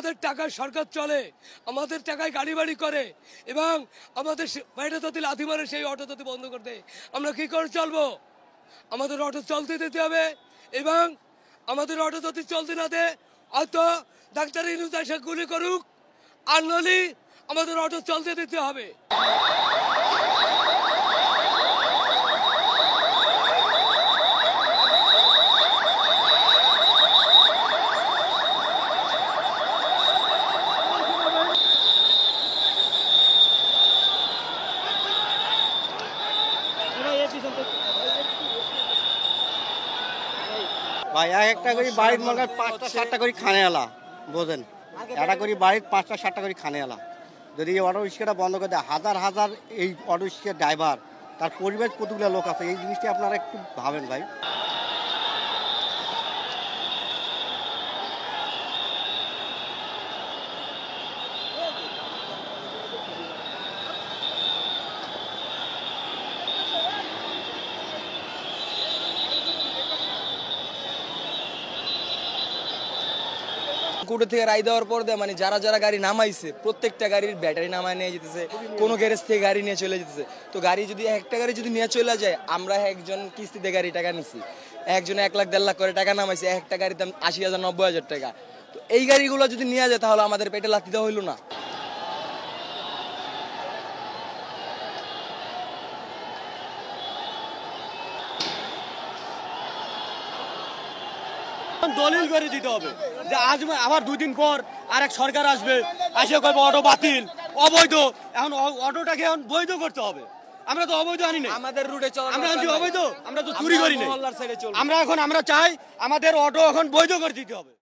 আমাদের টাকায় সরকার চলে, আমাদের টাকায় গাড়ি বাড়ি করে, এবং আমাদের বাইরে যদি লাথি মারে সেই অটো যদি বন্ধ করতে আমরা কি করে চলবো? আমাদের অটো চলতে দিতে হবে, এবং আমাদের অটো যদি চলতে না দেয় হয়তো ডাক্তার ইনুস এসে গুলি করুক, আর নলি আমাদের অটো চলতে দিতে হবে। ভাই একটা করে বাড়ির মনে 5টা 7টা করে খানে আলা, বোঝেন, একটা করে বাড়ির 5টা 7টা করে খানে আলা। যদি এই অটো রিক্সাটা বন্ধ করে দেয়, হাজার হাজার এই অটো রিক্সার ড্রাইভার, তার পরিবেশ কতগুলো লোক আছে, এই জিনিসটি আপনারা একটু ভাবেন ভাই। কোর্ট থেকে রায় দেওয়ার পর মানে যারা যারা গাড়ি নামাইছে প্রত্যেকটা গাড়ির ব্যাটারি নামায় নিয়ে যেতেছে, কোনো গ্যারেজ থেকে গাড়ি নিয়ে চলে যেতেছে। তো গাড়ি যদি একটা গাড়ি যদি নিয়ে চলে যায়, আমরা একজন কিস্তিতে গাড়ি টাকা নিছি, একজনে 1 লাখ 1.5 লাখ করে টাকা নামাইছে, একটা গাড়ির দাম 80,000 90,000 টাকা। তো এই গাড়িগুলো যদি নিয়ে যায় তাহলে আমাদের পেটে লাথি দেওয়া হইলো না? দলিল করে দিতে হবে যে আজ আবার 2 দিন পর আরেক সরকার আসবে, এসে কবে অটো বাতিল, অবৈধ। এখন অটোটাকে এখন বৈধ করতে হবে। আমরা তো অবৈধ আনি না, আমাদের রুটে চলা, আমরা আনছি অবৈধ, আমরা তো চুরি করি না। আমরা চাই আমাদের অটো এখন বৈধ করে দিতে হবে।